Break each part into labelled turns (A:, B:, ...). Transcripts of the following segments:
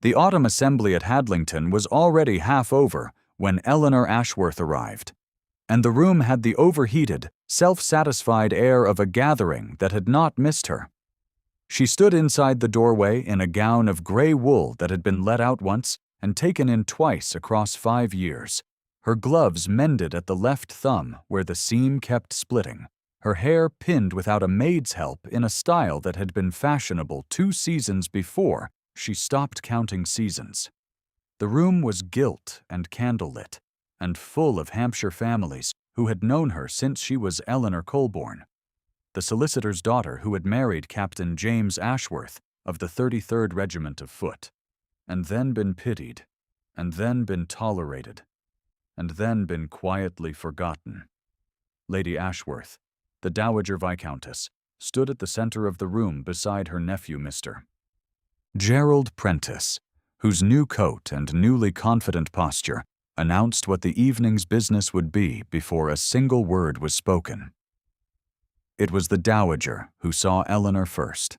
A: The autumn assembly at Hadlington was already half over when Eleanor Ashworth arrived, and the room had the overheated, self-satisfied air of a gathering that had not missed her. She stood inside the doorway in a gown of gray wool that had been let out once and taken in twice across 5 years, her gloves mended at the left thumb where the seam kept splitting, her hair pinned without a maid's help in a style that had been fashionable 2 seasons before she stopped counting seasons. The room was gilt and candlelit, and full of Hampshire families who had known her since she was Eleanor Colborne, the solicitor's daughter who had married Captain James Ashworth of the 33rd Regiment of Foot, and then been pitied, and then been tolerated, and then been quietly forgotten. Lady Ashworth, the Dowager Viscountess, stood at the center of the room beside her nephew Mr. Gerald Prentice, whose new coat and newly confident posture announced what the evening's business would be before a single word was spoken. It was the Dowager who saw Eleanor first.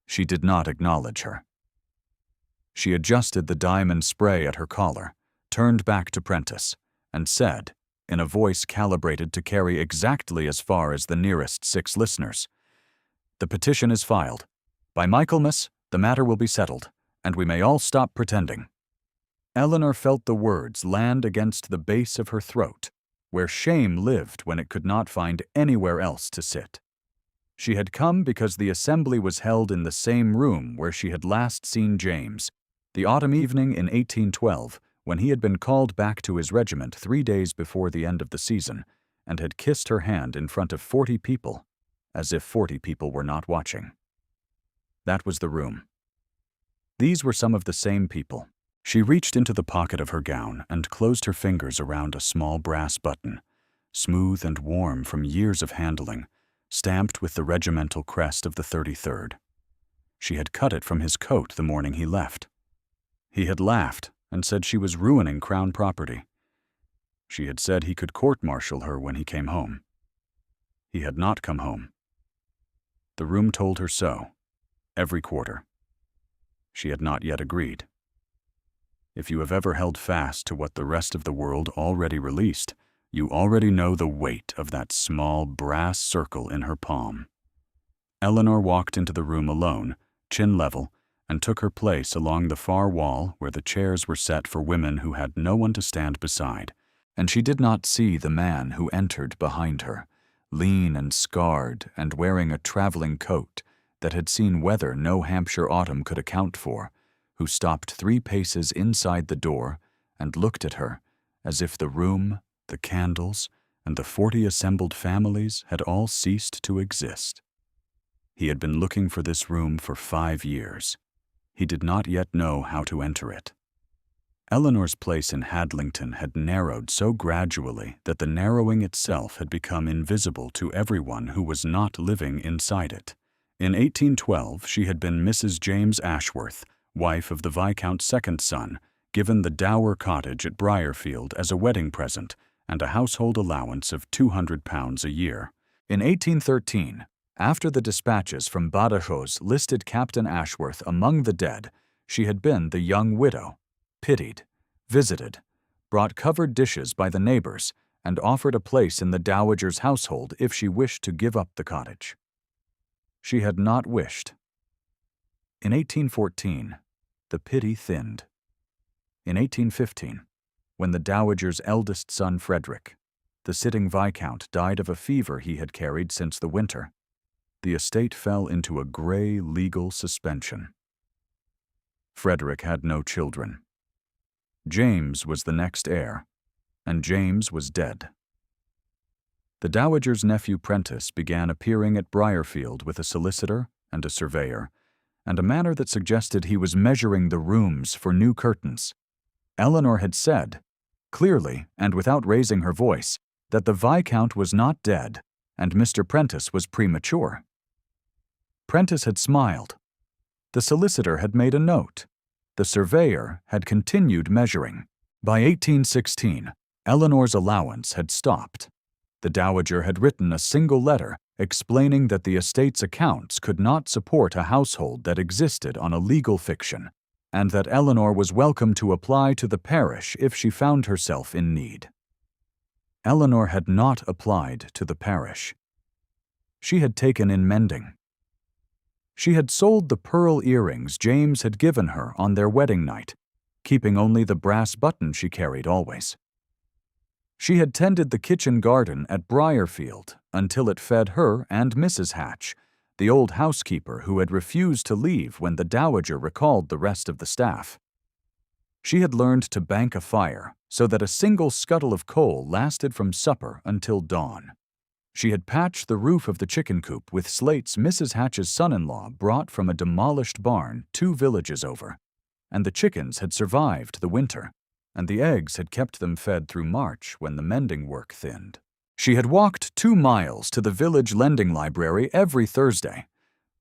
A: She did not acknowledge her. She adjusted the diamond spray at her collar, turned back to Prentice, and said, in a voice calibrated to carry exactly as far as the nearest 6 listeners, "The petition is filed. By Michaelmas, the matter will be settled, and we may all stop pretending." Eleanor felt the words land against the base of her throat, where shame lived when it could not find anywhere else to sit. She had come because the assembly was held in the same room where she had last seen James, the autumn evening in 1812, when he had been called back to his regiment 3 days before the end of the season, and had kissed her hand in front of 40 people, as if 40 people were not watching. That was the room. These were some of the same people. She reached into the pocket of her gown and closed her fingers around a small brass button, smooth and warm from years of handling, stamped with the regimental crest of the 33rd. She had cut it from his coat the morning he left. He had laughed and said she was ruining Crown property. She had said he could court-martial her when he came home. He had not come home. The room told her so, every quarter. She had not yet agreed. If you have ever held fast to what the rest of the world already released, you already know the weight of that small brass circle in her palm. Eleanor walked into the room alone, chin level, and took her place along the far wall where the chairs were set for women who had no one to stand beside, and she did not see the man who entered behind her, lean and scarred and wearing a traveling coat that had seen weather no Hampshire autumn could account for, who stopped 3 paces inside the door and looked at her as if the room, the candles, and the 40 assembled families had all ceased to exist. He had been looking for this room for 5 years. He did not yet know how to enter it. Eleanor's place in Hadlington had narrowed so gradually that the narrowing itself had become invisible to everyone who was not living inside it. In 1812, she had been Mrs. James Ashworth, wife of the Viscount's 2nd son, given the dower cottage at Briarfield as a wedding present and a household allowance of £200 a year. In 1813, after the dispatches from Badajoz listed Captain Ashworth among the dead, she had been the young widow, pitied, visited, brought covered dishes by the neighbors, and offered a place in the dowager's household if she wished to give up the cottage. She had not wished. In 1814, the pity thinned. In 1815, when the dowager's eldest son Frederick, the sitting Viscount, died of a fever he had carried since the winter, the estate fell into a gray legal suspension. Frederick had no children. James was the next heir, and James was dead. The dowager's nephew Prentice began appearing at Briarfield with a solicitor and a surveyor, and a manner that suggested he was measuring the rooms for new curtains. Eleanor had said, clearly and without raising her voice, that the Viscount was not dead and Mr. Prentice was premature. Prentice had smiled. The solicitor had made a note. The surveyor had continued measuring. By 1816, Eleanor's allowance had stopped. The dowager had written a single letter explaining that the estate's accounts could not support a household that existed on a legal fiction, and that Eleanor was welcome to apply to the parish if she found herself in need. Eleanor had not applied to the parish. She had taken in mending. She had sold the pearl earrings James had given her on their wedding night, keeping only the brass button she carried always. She had tended the kitchen garden at Briarfield until it fed her and Mrs. Hatch, the old housekeeper who had refused to leave when the dowager recalled the rest of the staff. She had learned to bank a fire so that a single scuttle of coal lasted from supper until dawn. She had patched the roof of the chicken coop with slates Mrs. Hatch's son-in-law brought from a demolished barn 2 villages over, and the chickens had survived the winter, and the eggs had kept them fed through March when the mending work thinned. She had walked 2 miles to the village lending library every Thursday,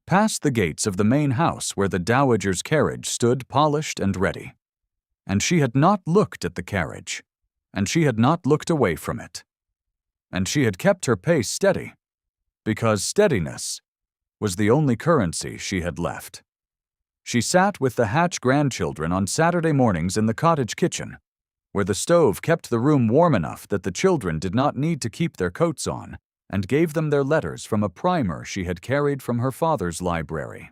A: past the gates of the main house where the dowager's carriage stood polished and ready. And she had not looked at the carriage, and she had not looked away from it. And she had kept her pace steady, because steadiness was the only currency she had left. She sat with the Hatch grandchildren on Saturday mornings in the cottage kitchen, where the stove kept the room warm enough that the children did not need to keep their coats on, and gave them their letters from a primer she had carried from her father's library.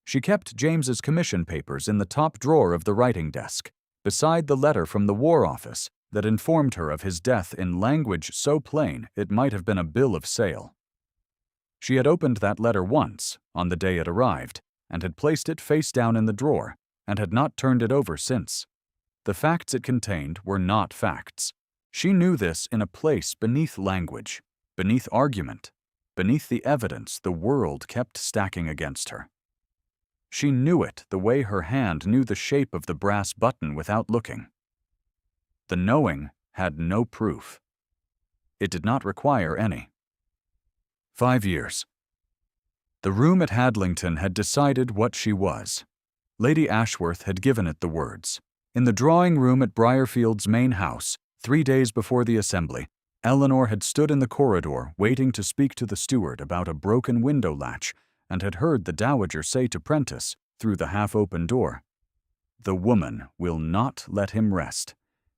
A: She kept James's commission papers in the top drawer of the writing desk, beside the letter from the War Office that informed her of his death in language so plain it might have been a bill of sale. She had opened that letter once, on the day it arrived, and had placed it face down in the drawer, and had not turned it over since. The facts it contained were not facts. She knew this in a place beneath language, beneath argument, beneath the evidence the world kept stacking against her. She knew it the way her hand knew the shape of the brass button without looking. The knowing had no proof. It did not require any. 5 years. The room at Hadlington had decided what she was. Lady Ashworth had given it the words. In the drawing room at Briarfield's main house, 3 days before the assembly, Eleanor had stood in the corridor waiting to speak to the steward about a broken window latch, and had heard the dowager say to Prentice, through the half-open door, "The woman will not let him rest.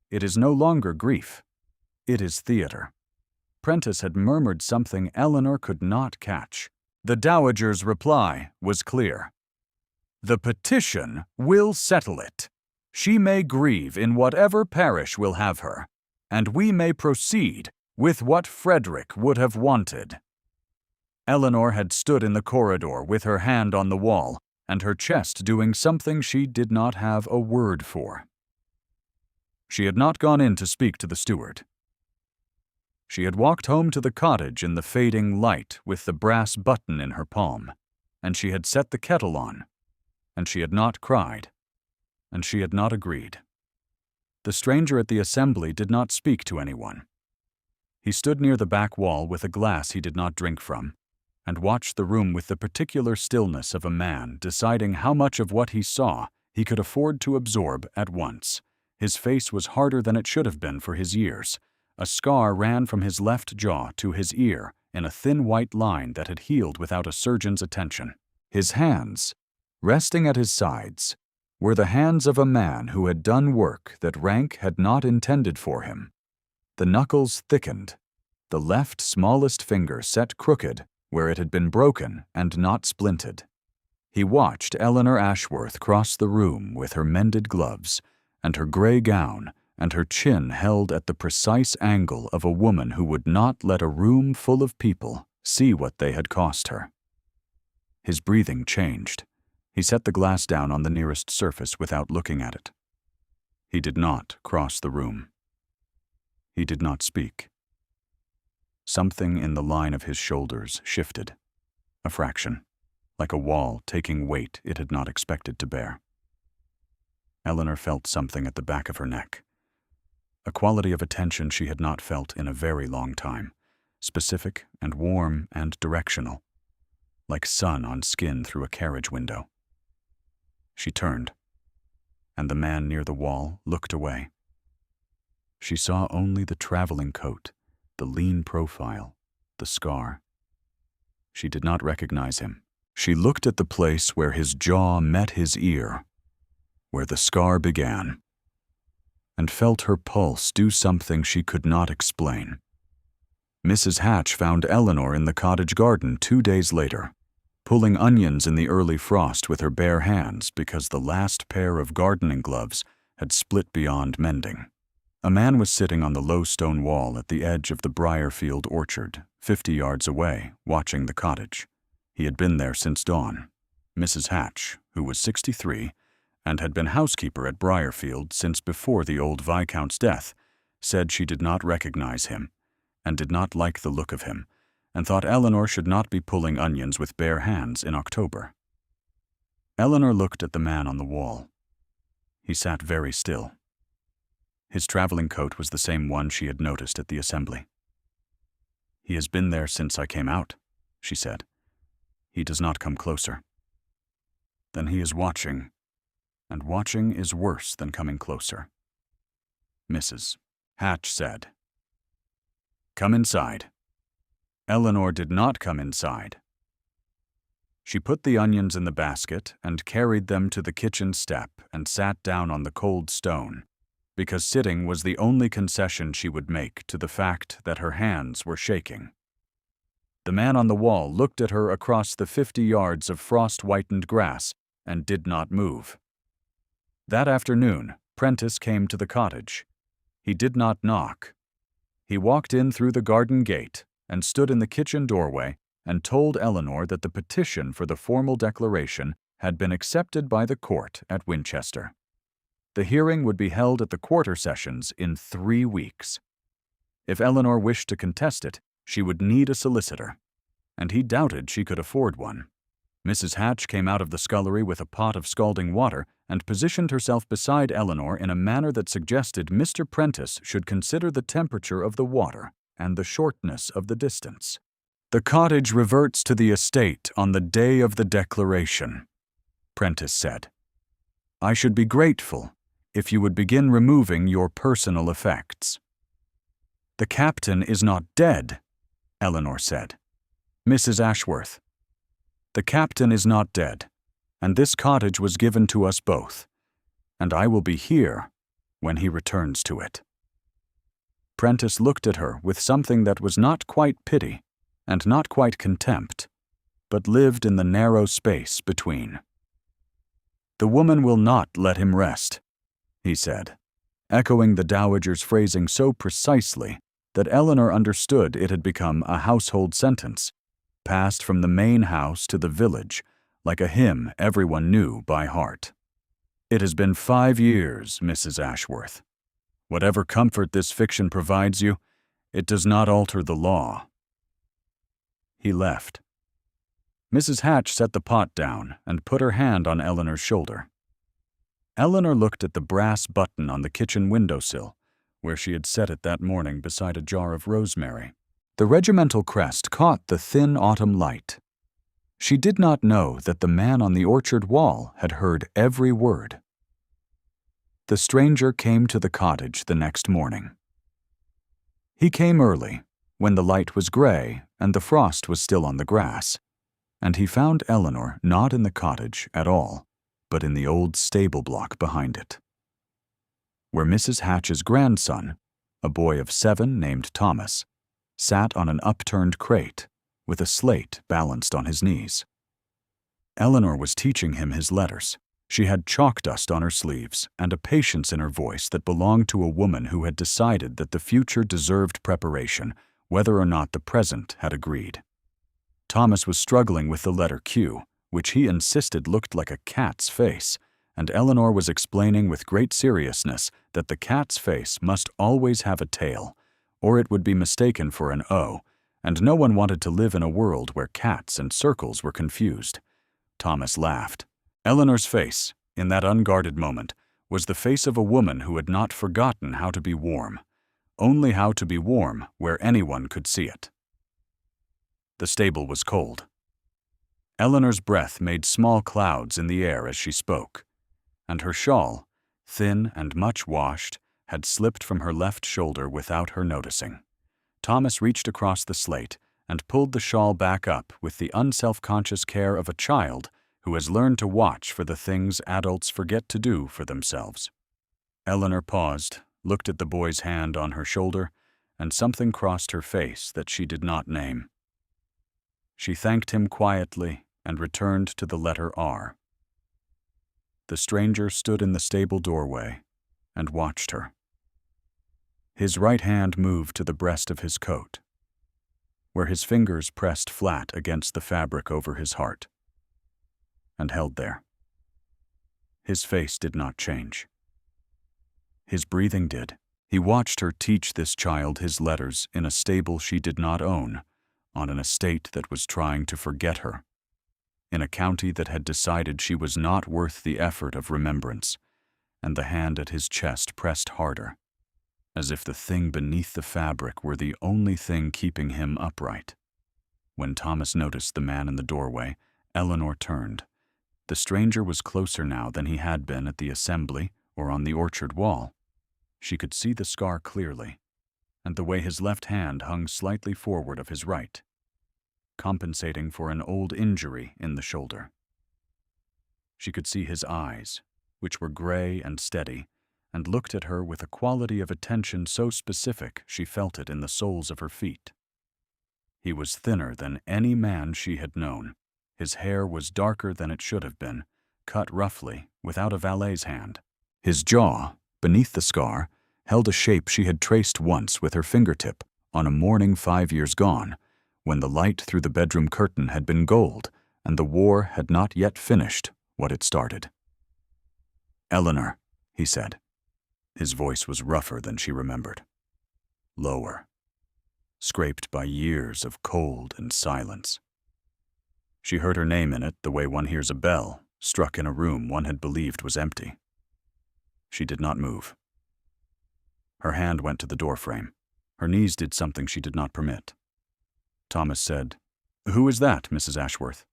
A: It is no longer grief. It is theater." Prentice had murmured something Eleanor could not catch. The dowager's reply was clear. "The petition will settle it. She may grieve in whatever parish will have her, and we may proceed with what Frederick would have wanted." Eleanor had stood in the corridor with her hand on the wall, and her chest doing something she did not have a word for. She had not gone in to speak to the steward. She had walked home to the cottage in the fading light with the brass button in her palm, and she had set the kettle on, and she had not cried, and she had not agreed. The stranger at the assembly did not speak to anyone. He stood near the back wall with a glass he did not drink from, and watched the room with the particular stillness of a man deciding how much of what he saw he could afford to absorb at once. His face was harder than it should have been for his years. A scar ran from his left jaw to his ear in a thin white line that had healed without a surgeon's attention. His hands, resting at his sides, were the hands of a man who had done work that rank had not intended for him. The knuckles thickened, the left smallest finger set crooked where it had been broken and not splinted. He watched Eleanor Ashworth cross the room with her mended gloves and her gray gown and her chin held at the precise angle of a woman who would not let a room full of people see what they had cost her. His breathing changed. He set the glass down on the nearest surface without looking at it. He did not cross the room. He did not speak. Something in the line of his shoulders shifted, a fraction, like a wall taking weight it had not expected to bear. Eleanor felt something at the back of her neck, a quality of attention she had not felt in a very long time, specific and warm and directional, like sun on skin through a carriage window. She turned, and the man near the wall looked away. She saw only the traveling coat, the lean profile, the scar. She did not recognize him. She looked at the place where his jaw met his ear, where the scar began, and felt her pulse do something she could not explain. Mrs. Hatch found Eleanor in the cottage garden 2 days later, pulling onions in the early frost with her bare hands because the last pair of gardening gloves had split beyond mending. A man was sitting on the low stone wall at the edge of the Briarfield orchard, 50 yards away, watching the cottage. He had been there since dawn. Mrs. Hatch, who was 63 and had been housekeeper at Briarfield since before the old Viscount's death, said she did not recognize him and did not like the look of him, and thought Eleanor should not be pulling onions with bare hands in October. Eleanor looked at the man on the wall. He sat very still. His traveling coat was the same one she had noticed at the assembly. "He has been there since I came out," she said. "He does not come closer." "Then he is watching, and watching is worse than coming closer," Mrs. Hatch said. "Come inside." Eleanor did not come inside. She put the onions in the basket and carried them to the kitchen step and sat down on the cold stone, because sitting was the only concession she would make to the fact that her hands were shaking. The man on the wall looked at her across the 50 yards of frost-whitened grass and did not move. That afternoon, Prentice came to the cottage. He did not knock. He walked in through the garden gate and stood in the kitchen doorway and told Eleanor that the petition for the formal declaration had been accepted by the court at Winchester. The hearing would be held at the quarter sessions in 3 weeks. If Eleanor wished to contest it, she would need a solicitor, and he doubted she could afford one. Mrs. Hatch came out of the scullery with a pot of scalding water and positioned herself beside Eleanor in a manner that suggested Mr. Prentice should consider the temperature of the water and the shortness of the distance. "The cottage reverts to the estate on the day of the declaration," Prentice said. "I should be grateful if you would begin removing your personal effects." "The captain is not dead," Eleanor said. "Mrs. Ashworth, the captain is not dead, and this cottage was given to us both, and I will be here when he returns to it." Prentice looked at her with something that was not quite pity and not quite contempt, but lived in the narrow space between. "The woman will not let him rest," he said, echoing the dowager's phrasing so precisely that Eleanor understood it had become a household sentence, passed from the main house to the village, like a hymn everyone knew by heart. "It has been 5 years, Mrs. Ashworth. Whatever comfort this fiction provides you, it does not alter the law." He left. Mrs. Hatch set the pot down and put her hand on Eleanor's shoulder. Eleanor looked at the brass button on the kitchen windowsill, where she had set it that morning beside a jar of rosemary. The regimental crest caught the thin autumn light. She did not know that the man on the orchard wall had heard every word. The stranger came to the cottage the next morning. He came early, when the light was gray and the frost was still on the grass, and he found Eleanor not in the cottage at all, but in the old stable block behind it, where Mrs. Hatch's grandson, a boy of 7 named Thomas, sat on an upturned crate with a slate balanced on his knees. Eleanor was teaching him his letters. She had chalk dust on her sleeves and a patience in her voice that belonged to a woman who had decided that the future deserved preparation, whether or not the present had agreed. Thomas was struggling with the letter Q, which he insisted looked like a cat's face, and Eleanor was explaining with great seriousness that the cat's face must always have a tail, or it would be mistaken for an O, and no one wanted to live in a world where cats and circles were confused. Thomas laughed. Eleanor's face, in that unguarded moment, was the face of a woman who had not forgotten how to be warm, only how to be warm where anyone could see it. The stable was cold. Eleanor's breath made small clouds in the air as she spoke, and her shawl, thin and much washed, had slipped from her left shoulder without her noticing. Thomas reached across the slate and pulled the shawl back up with the unself-conscious care of a child who has learned to watch for the things adults forget to do for themselves. Eleanor paused, looked at the boy's hand on her shoulder, and something crossed her face that she did not name. She thanked him quietly and returned to the letter R. The stranger stood in the stable doorway and watched her. His right hand moved to the breast of his coat, where his fingers pressed flat against the fabric over his heart, and held there. His face did not change. His breathing did. He watched her teach this child his letters in a stable she did not own, on an estate that was trying to forget her, in a county that had decided she was not worth the effort of remembrance, and the hand at his chest pressed harder, as if the thing beneath the fabric were the only thing keeping him upright. When Thomas noticed the man in the doorway, Eleanor turned. The stranger was closer now than he had been at the assembly or on the orchard wall. She could see the scar clearly, and the way his left hand hung slightly forward of his right, compensating for an old injury in the shoulder. She could see his eyes, which were gray and steady, and looked at her with a quality of attention so specific she felt it in the soles of her feet. He was thinner than any man she had known. His hair was darker than it should have been, cut roughly, without a valet's hand. His jaw, beneath the scar, held a shape she had traced once with her fingertip on a morning 5 years gone, when the light through the bedroom curtain had been gold and the war had not yet finished what it started. "Eleanor," he said. His voice was rougher than she remembered. Lower, scraped by years of cold and silence. She heard her name in it the way one hears a bell struck in a room one had believed was empty. She did not move. Her hand went to the doorframe. Her knees did something she did not permit. Thomas said, "Who is that, Mrs. Ashworth?"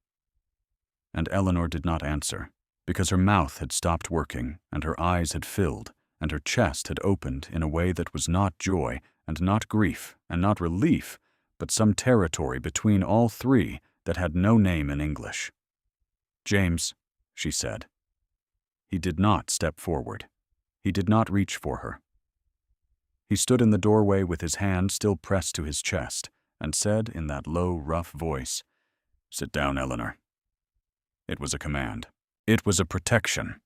A: And Eleanor did not answer, because her mouth had stopped working and her eyes had filled and her chest had opened in a way that was not joy and not grief and not relief, but some territory between all three that had no name in English. "James," she said. He did not step forward. He did not reach for her. He stood in the doorway with his hand still pressed to his chest and said in that low, rough voice, "Sit down, Eleanor." It was a command. It was a protection.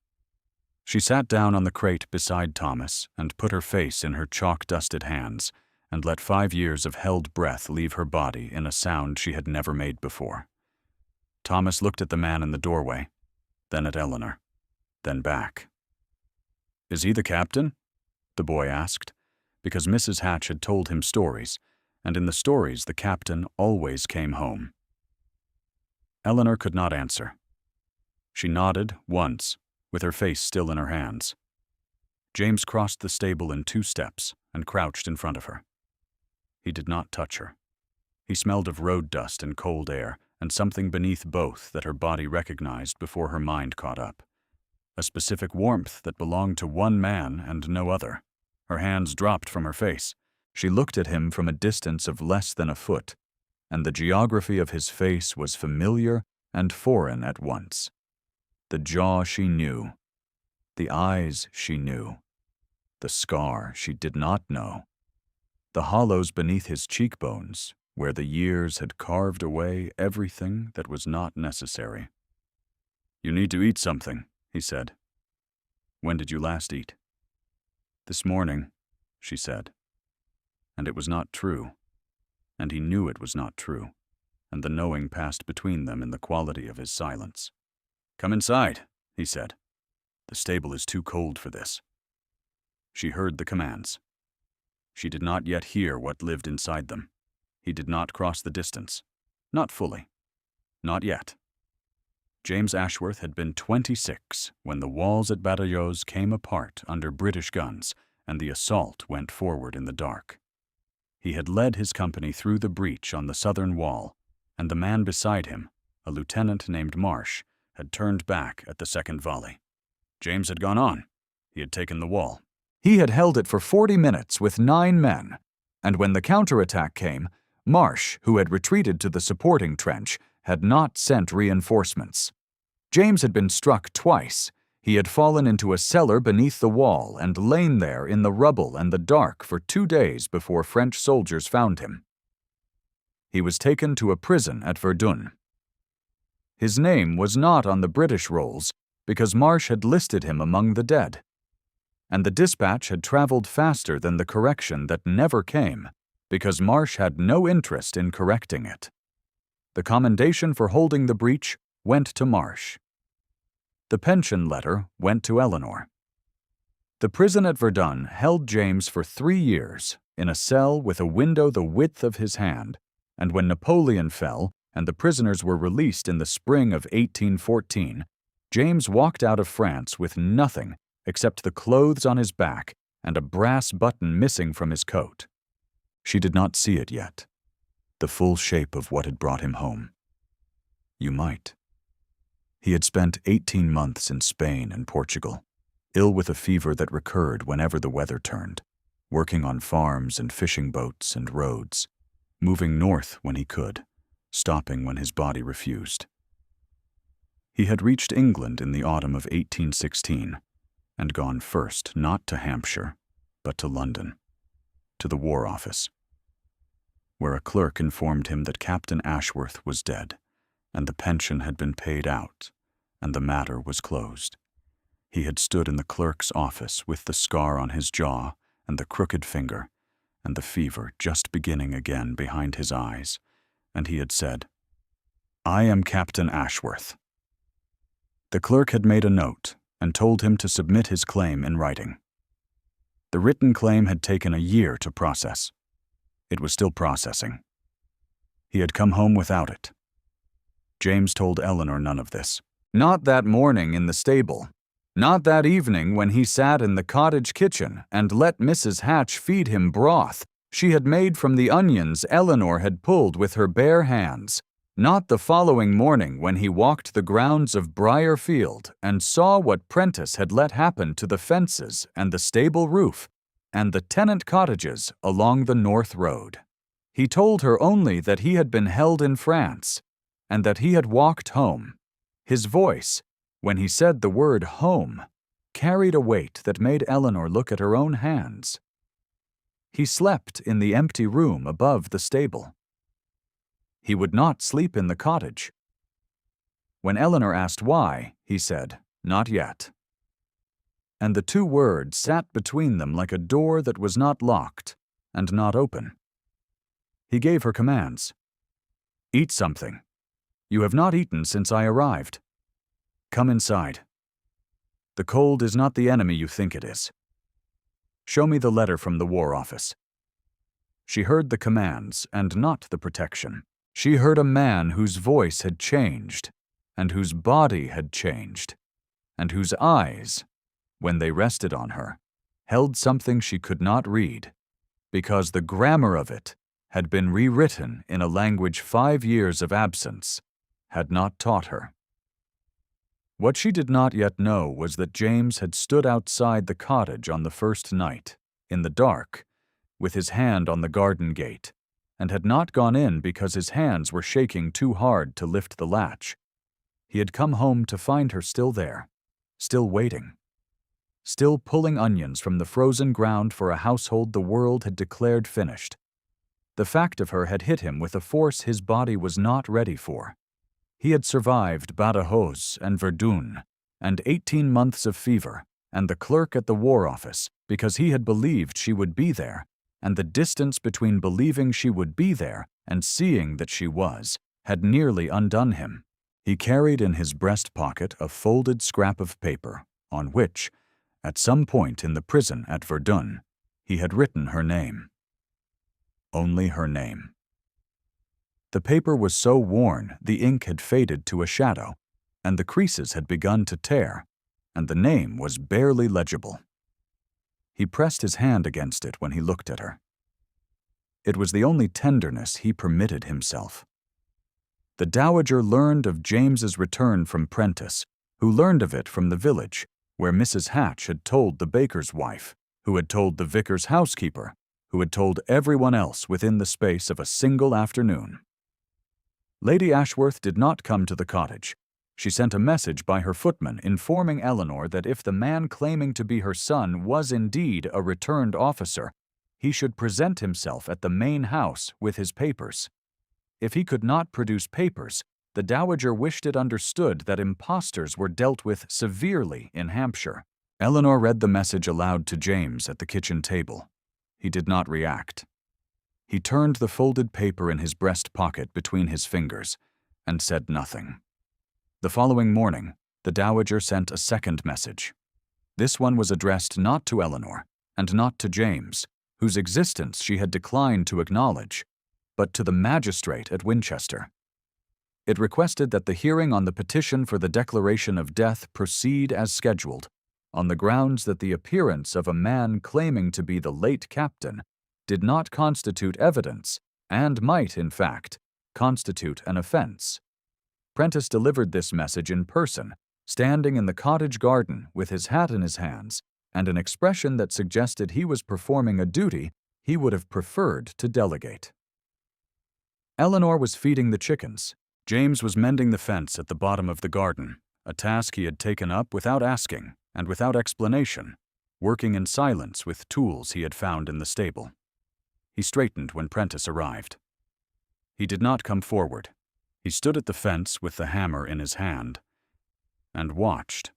A: She sat down on the crate beside Thomas and put her face in her chalk-dusted hands and let 5 years of held breath leave her body in a sound she had never made before. Thomas looked at the man in the doorway, then at Eleanor, then back. "Is he the captain?" the boy asked, because Mrs. Hatch had told him stories, and in the stories the captain always came home. Eleanor could not answer. She nodded once, with her face still in her hands. James crossed the stable in 2 steps and crouched in front of her. He did not touch her. He smelled of road dust and cold air, and something beneath both that her body recognized before her mind caught up. A specific warmth that belonged to one man and no other. Her hands dropped from her face. She looked at him from a distance of less than a foot, and the geography of his face was familiar and foreign at once. The jaw she knew. The eyes she knew. The scar she did not know. The hollows beneath his cheekbones, where the years had carved away everything that was not necessary. "You need to eat something," he said. "When did you last eat?" "This morning," she said. And it was not true, and he knew it was not true, and the knowing passed between them in the quality of his silence. "Come inside," he said. "The stable is too cold for this." She heard the commands. She did not yet hear what lived inside them. He did not cross the distance. Not fully. Not yet. James Ashworth had been 26 when the walls at Badajoz came apart under British guns and the assault went forward in the dark. He had led his company through the breach on the southern wall, and the man beside him, a lieutenant named Marsh, had turned back at the second volley. James had gone on. He had taken the wall. He had held it for 40 minutes with 9 men, and when the counterattack came, Marsh, who had retreated to the supporting trench, had not sent reinforcements. James had been struck twice. He had fallen into a cellar beneath the wall and lain there in the rubble and the dark for 2 days before French soldiers found him. He was taken to a prison at Verdun. His name was not on the British rolls because Marsh had listed him among the dead. And the dispatch had traveled faster than the correction that never came because Marsh had no interest in correcting it. The commendation for holding the breach went to Marsh. The pension letter went to Eleanor. The prison at Verdun held James for 3 years in a cell with a window the width of his hand, and when Napoleon fell and the prisoners were released in the spring of 1814, James walked out of France with nothing except the clothes on his back and a brass button missing from his coat. She did not see it yet, the full shape of what had brought him home. You might. He had spent 18 months in Spain and Portugal, ill with a fever that recurred whenever the weather turned, working on farms and fishing boats and roads, moving north when he could, stopping when his body refused. He had reached England in the autumn of 1816 and gone first not to Hampshire, but to London, to the War Office, where a clerk informed him that Captain Ashworth was dead and the pension had been paid out, and the matter was closed. He had stood in the clerk's office with the scar on his jaw and the crooked finger, and the fever just beginning again behind his eyes, and he had said, "I am Captain Ashworth." The clerk had made a note and told him to submit his claim in writing. The written claim had taken a year to process. It was still processing. He had come home without it. James told Eleanor none of this. Not that morning in the stable. Not that evening when he sat in the cottage kitchen and let Mrs. Hatch feed him broth she had made from the onions Eleanor had pulled with her bare hands. Not the following morning when he walked the grounds of Briar Field and saw what Prentice had let happen to the fences and the stable roof and the tenant cottages along the North Road. He told her only that he had been held in France and that he had walked home. His voice, when he said the word home, carried a weight that made Eleanor look at her own hands. He slept in the empty room above the stable. He would not sleep in the cottage. When Eleanor asked why, he said, "Not yet." And the 2 words sat between them like a door that was not locked and not open. He gave her commands. "Eat something. You have not eaten since I arrived. Come inside. The cold is not the enemy you think it is. Show me the letter from the War Office." She heard the commands and not the protection. She heard a man whose voice had changed, and whose body had changed, and whose eyes, when they rested on her, held something she could not read, because the grammar of it had been rewritten in a language 5 years of absence had not taught her. What she did not yet know was that James had stood outside the cottage on the first night, in the dark, with his hand on the garden gate, and had not gone in because his hands were shaking too hard to lift the latch. He had come home to find her still there, still waiting, still pulling onions from the frozen ground for a household the world had declared finished. The fact of her had hit him with a force his body was not ready for. He had survived Badajoz and Verdun, and 18 months of fever, and the clerk at the War Office, because he had believed she would be there, and the distance between believing she would be there and seeing that she was had nearly undone him. He carried in his breast pocket a folded scrap of paper on which, at some point in the prison at Verdun, he had written her name. Only her name. The paper was so worn the ink had faded to a shadow, and the creases had begun to tear, and the name was barely legible. He pressed his hand against it when he looked at her. It was the only tenderness he permitted himself. The dowager learned of James's return from Prentice, who learned of it from the village, where Mrs. Hatch had told the baker's wife, who had told the vicar's housekeeper, who had told everyone else within the space of a single afternoon. Lady Ashworth did not come to the cottage, She sent a message by her footman informing Eleanor that if the man claiming to be her son was indeed a returned officer, he should present himself at the main house with his papers. If he could not produce papers, the dowager wished it understood that impostors were dealt with severely in Hampshire. Eleanor read the message aloud to James at the kitchen table. He did not react. He turned the folded paper in his breast pocket between his fingers and said nothing. The following morning, the dowager sent a second message. This one was addressed not to Eleanor and not to James, whose existence she had declined to acknowledge, but to the magistrate at Winchester. It requested that the hearing on the petition for the declaration of death proceed as scheduled, on the grounds that the appearance of a man claiming to be the late captain did not constitute evidence and might, in fact, constitute an offense. Prentice delivered this message in person, standing in the cottage garden with his hat in his hands and an expression that suggested he was performing a duty he would have preferred to delegate. Eleanor was feeding the chickens. James was mending the fence at the bottom of the garden, a task he had taken up without asking and without explanation, working in silence with tools he had found in the stable. He straightened when Prentice arrived. He did not come forward. He stood at the fence with the hammer in his hand and watched.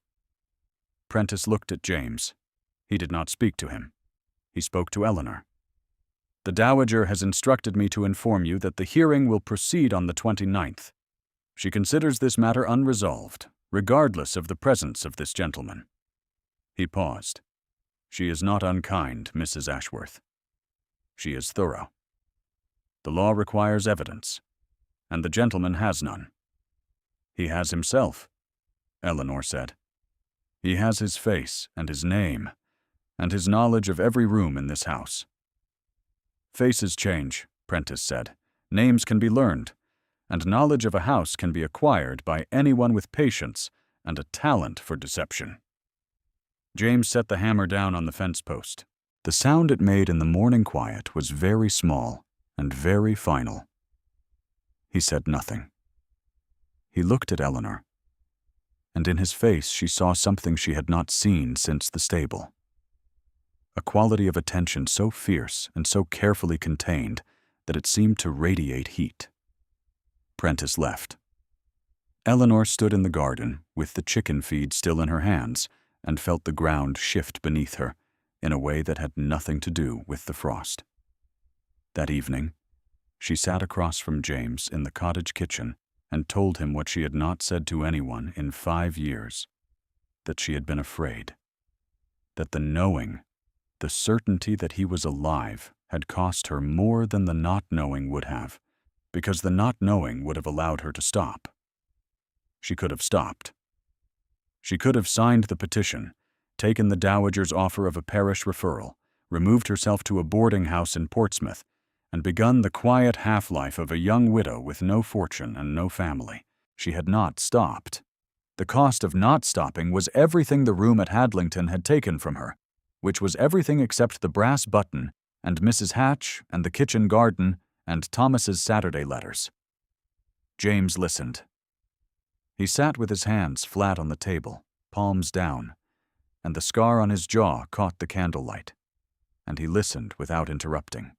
A: Prentice looked at James. He did not speak to him. He spoke to Eleanor. "The dowager has instructed me to inform you that the hearing will proceed on the 29th. She considers this matter unresolved, regardless of the presence of this gentleman." He paused. "She is not unkind, Mrs. Ashworth. She is thorough. The law requires evidence, and the gentleman has none." "He has himself," Eleanor said. "He has his face and his name, and his knowledge of every room in this house." "Faces change," Prentice said. "Names can be learned, and knowledge of a house can be acquired by anyone with patience and a talent for deception." James set the hammer down on the fence post. The sound it made in the morning quiet was very small and very final. He said nothing. He looked at Eleanor, and in his face she saw something she had not seen since the stable. A quality of attention so fierce and so carefully contained that it seemed to radiate heat. Prentice left. Eleanor stood in the garden with the chicken feed still in her hands and felt the ground shift beneath her in a way that had nothing to do with the frost. That evening, she sat across from James in the cottage kitchen and told him what she had not said to anyone in 5 years, that she had been afraid, that the knowing, the certainty that he was alive, had cost her more than the not knowing would have, because the not knowing would have allowed her to stop. She could have stopped. She could have signed the petition, taken the dowager's offer of a parish referral, removed herself to a boarding house in Portsmouth, and begun the quiet half-life of a young widow with no fortune and no family. She had not stopped. The cost of not stopping was everything the room at Hadlington had taken from her, which was everything except the brass button and Mrs. Hatch and the kitchen garden and Thomas's Saturday letters. James listened. He sat with his hands flat on the table, palms down, and the scar on his jaw caught the candlelight, and he listened without interrupting.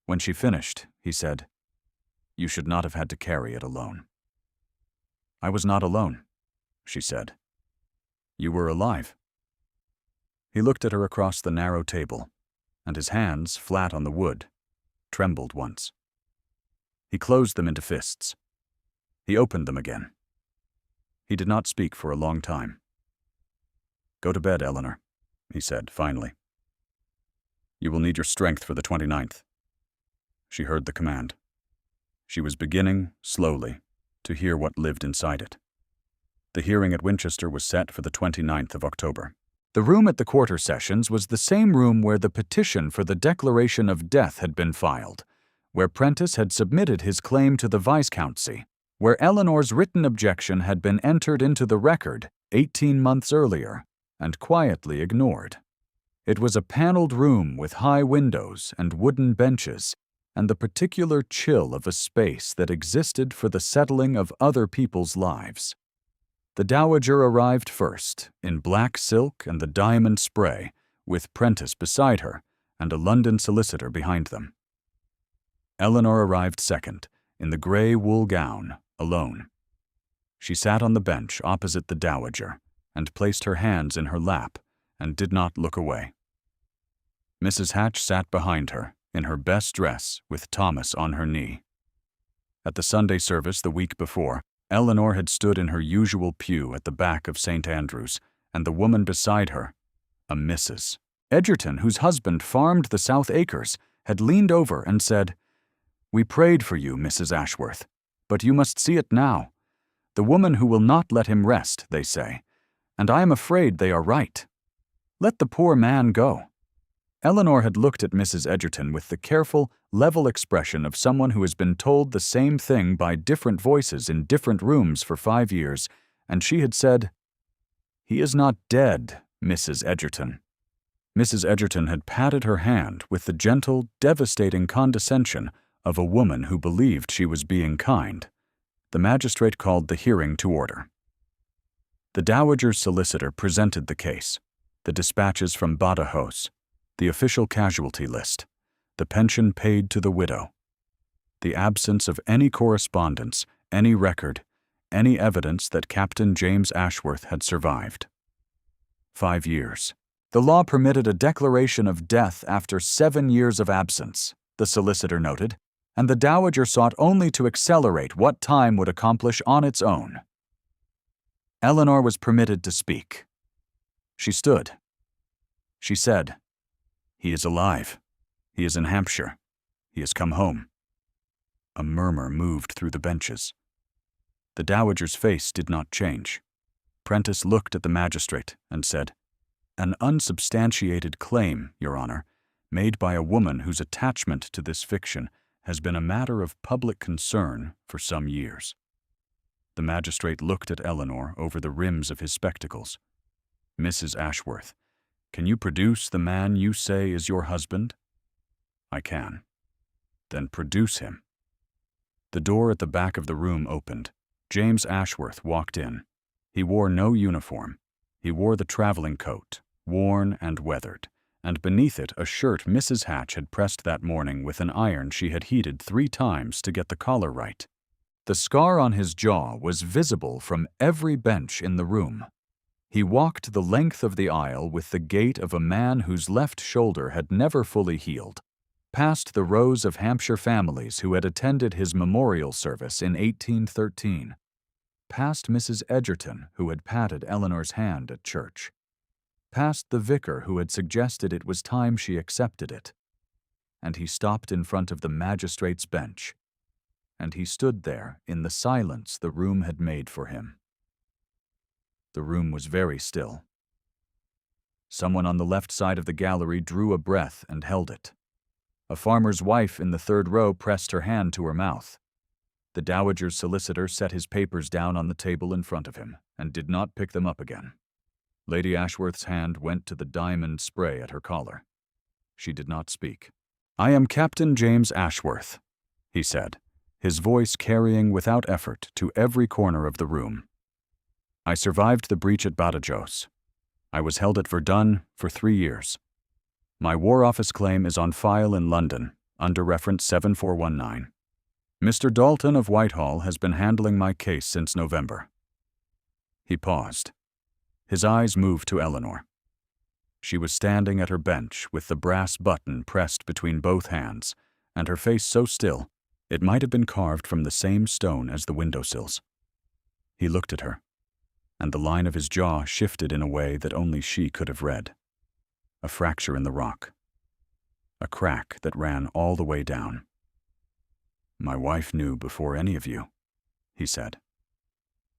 A: When she finished, he said, "You should not have had to carry it alone." "I was not alone," she said. "You were alive." He looked at her across the narrow table, and his hands, flat on the wood, trembled once. He closed them into fists. He opened them again. He did not speak for a long time. "Go to bed, Eleanor," he said finally. "You will need your strength for the 29th. She heard the command. She was beginning, slowly, to hear what lived inside it. The hearing at Winchester was set for the 29th of October. The room at the quarter sessions was the same room where the petition for the declaration of death had been filed, where Prentice had submitted his claim to the Viscountcy, where Eleanor's written objection had been entered into the record 18 months earlier and quietly ignored. It was a paneled room with high windows and wooden benches, and the particular chill of a space that existed for the settling of other people's lives. The dowager arrived first, in black silk and the diamond spray, with Prentice beside her and a London solicitor behind them. Eleanor arrived second, in the gray wool gown, alone. She sat on the bench opposite the dowager and placed her hands in her lap and did not look away. Mrs. Hatch sat behind her, in her best dress, with Thomas on her knee. At the Sunday service the week before, Eleanor had stood in her usual pew at the back of St. Andrew's, and the woman beside her, a Mrs. Edgerton, whose husband farmed the South Acres, had leaned over and said, "We prayed for you, Mrs. Ashworth, but you must see it now. The woman who will not let him rest, they say, and I am afraid they are right. Let the poor man go." Eleanor had looked at Mrs. Edgerton with the careful, level expression of someone who has been told the same thing by different voices in different rooms for 5 years, and she had said, "He is not dead, Mrs. Edgerton." Mrs. Edgerton had patted her hand with the gentle, devastating condescension of a woman who believed she was being kind. The magistrate called the hearing to order. The dowager's solicitor presented the case, the dispatches from Badajoz, the official casualty list, the pension paid to the widow, the absence of any correspondence, any record, any evidence that Captain James Ashworth had survived. 5 years. The law permitted a declaration of death after 7 years of absence, the solicitor noted, and the dowager sought only to accelerate what time would accomplish on its own. Eleanor was permitted to speak. She stood. She said, "He is alive. He is in Hampshire. He has come home." A murmur moved through the benches. The dowager's face did not change. Prentice looked at the magistrate and said, "An unsubstantiated claim, Your Honor, made by a woman whose attachment to this fiction has been a matter of public concern for some years." The magistrate looked at Eleanor over the rims of his spectacles. "Mrs. Ashworth, can you produce the man you say is your husband?" "I can." "Then produce him." The door at the back of the room opened. James Ashworth walked in. He wore no uniform. He wore the traveling coat, worn and weathered, and beneath it a shirt Mrs. Hatch had pressed that morning with an iron she had heated 3 times to get the collar right. The scar on his jaw was visible from every bench in the room. He walked the length of the aisle with the gait of a man whose left shoulder had never fully healed, past the rows of Hampshire families who had attended his memorial service in 1813, past Mrs. Edgerton, who had patted Eleanor's hand at church, past the vicar who had suggested it was time she accepted it, and he stopped in front of the magistrate's bench, and he stood there in the silence the room had made for him. The room was very still. Someone on the left side of the gallery drew a breath and held it. A farmer's wife in the 3rd row pressed her hand to her mouth. The dowager's solicitor set his papers down on the table in front of him and did not pick them up again. Lady Ashworth's hand went to the diamond spray at her collar. She did not speak. "I am Captain James Ashworth," he said, his voice carrying without effort to every corner of the room. "I survived the breach at Badajoz. I was held at Verdun for 3 years. My War Office claim is on file in London, under reference 7419. Mr. Dalton of Whitehall has been handling my case since November." He paused. His eyes moved to Eleanor. She was standing at her bench with the brass button pressed between both hands, and her face so still it might have been carved from the same stone as the windowsills. He looked at her, and the line of his jaw shifted in a way that only she could have read. A fracture in the rock. A crack that ran all the way down. "My wife knew before any of you," he said.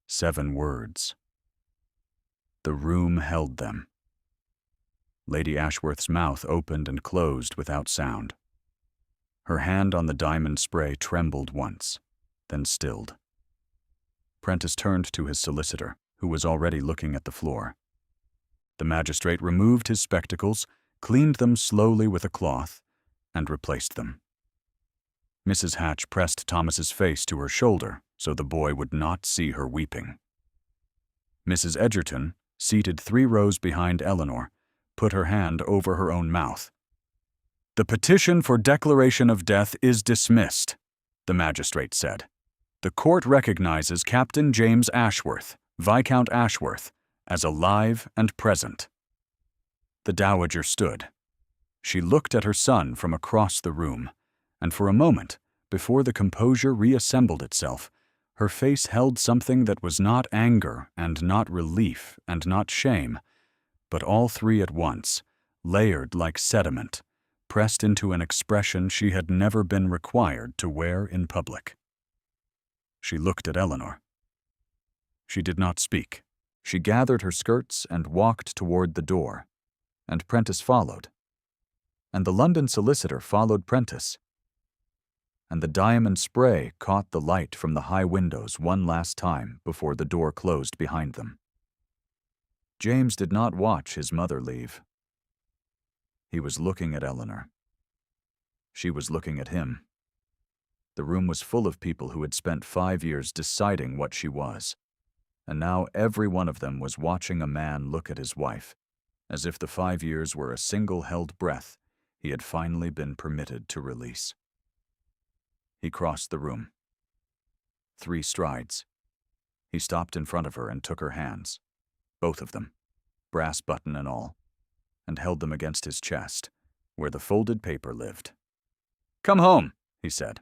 A: 7 words. The room held them. Lady Ashworth's mouth opened and closed without sound. Her hand on the diamond spray trembled once, then stilled. Prentice turned to his solicitor, who was already looking at the floor. The magistrate removed his spectacles, cleaned them slowly with a cloth, and replaced them. Mrs. Hatch pressed Thomas's face to her shoulder so the boy would not see her weeping. Mrs. Edgerton, seated 3 rows behind Eleanor, put her hand over her own mouth. "The petition for declaration of death is dismissed," the magistrate said. "The court recognizes Captain James Ashworth, Viscount Ashworth, as alive and present." The dowager stood. She looked at her son from across the room, and for a moment, before the composure reassembled itself, her face held something that was not anger and not relief and not shame, but all 3 at once, layered like sediment, pressed into an expression she had never been required to wear in public. She looked at Eleanor. She did not speak. She gathered her skirts and walked toward the door, and Prentice followed. And the London solicitor followed Prentice. And the diamond spray caught the light from the high windows one last time before the door closed behind them. James did not watch his mother leave. He was looking at Eleanor. She was looking at him. The room was full of people who had spent 5 years deciding what she was, and now every one of them was watching a man look at his wife, as if the 5 years were a single held breath he had finally been permitted to release. He crossed the room. 3 strides. He stopped in front of her and took her hands, both of them, brass button and all, and held them against his chest, where the folded paper lived. "Come home," he said.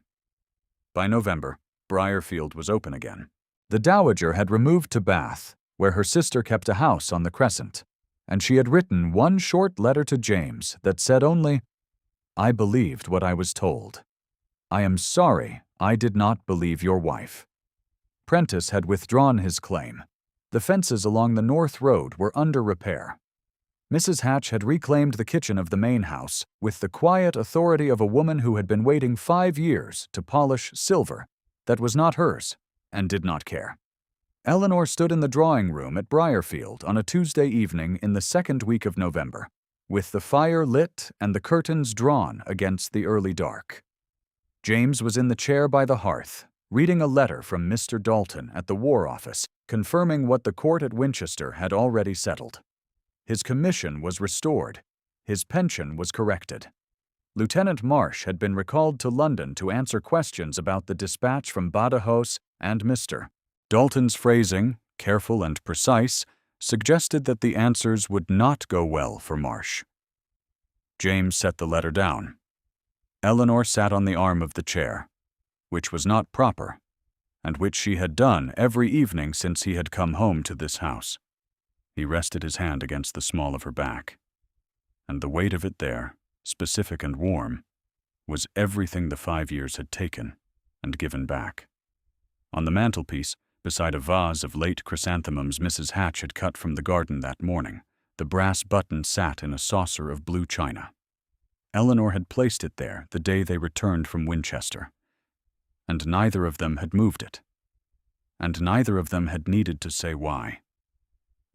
A: By November, Briarfield was open again. The dowager had removed to Bath, where her sister kept a house on the Crescent, and she had written one short letter to James that said only, "I believed what I was told. I am sorry I did not believe your wife." Prentice had withdrawn his claim. The fences along the North Road were under repair. Mrs. Hatch had reclaimed the kitchen of the main house with the quiet authority of a woman who had been waiting 5 years to polish silver that was not hers and did not care. Eleanor stood in the drawing room at Briarfield on a Tuesday evening in the 2nd week of November, with the fire lit and the curtains drawn against the early dark. James was in the chair by the hearth, reading a letter from Mr. Dalton at the War Office, confirming what the court at Winchester had already settled. His commission was restored. His pension was corrected. Lieutenant Marsh had been recalled to London to answer questions about the dispatch from Badajoz and Mr. Dalton's phrasing, careful and precise, suggested that the answers would not go well for Marsh. James set the letter down. Eleanor sat on the arm of the chair, which was not proper, and which she had done every evening since he had come home to this house. He rested his hand against the small of her back, and the weight of it there, specific and warm, was everything the 5 years had taken and given back. On the mantelpiece, beside a vase of late chrysanthemums Mrs. Hatch had cut from the garden that morning, the brass button sat in a saucer of blue china. Eleanor had placed it there the day they returned from Winchester, and neither of them had moved it, and neither of them had needed to say why.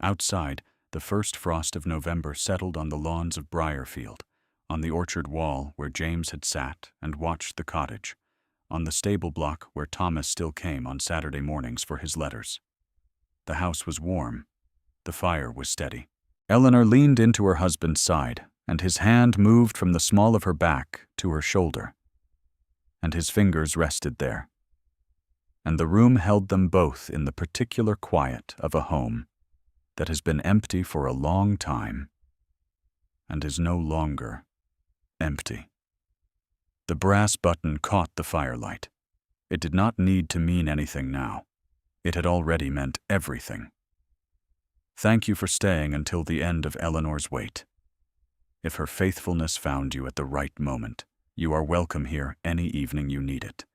A: Outside, the first frost of November settled on the lawns of Briarfield, on the orchard wall where James had sat and watched the cottage, on the stable block where Thomas still came on Saturday mornings for his letters. The house was warm. The fire was steady. Eleanor leaned into her husband's side, and his hand moved from the small of her back to her shoulder, and his fingers rested there. And the room held them both in the particular quiet of a home that has been empty for a long time and is no longer empty. The brass button caught the firelight. It did not need to mean anything now. It had already meant everything. Thank you for staying until the end of Eleanor's wait. If her faithfulness found you at the right moment, you are welcome here any evening you need it.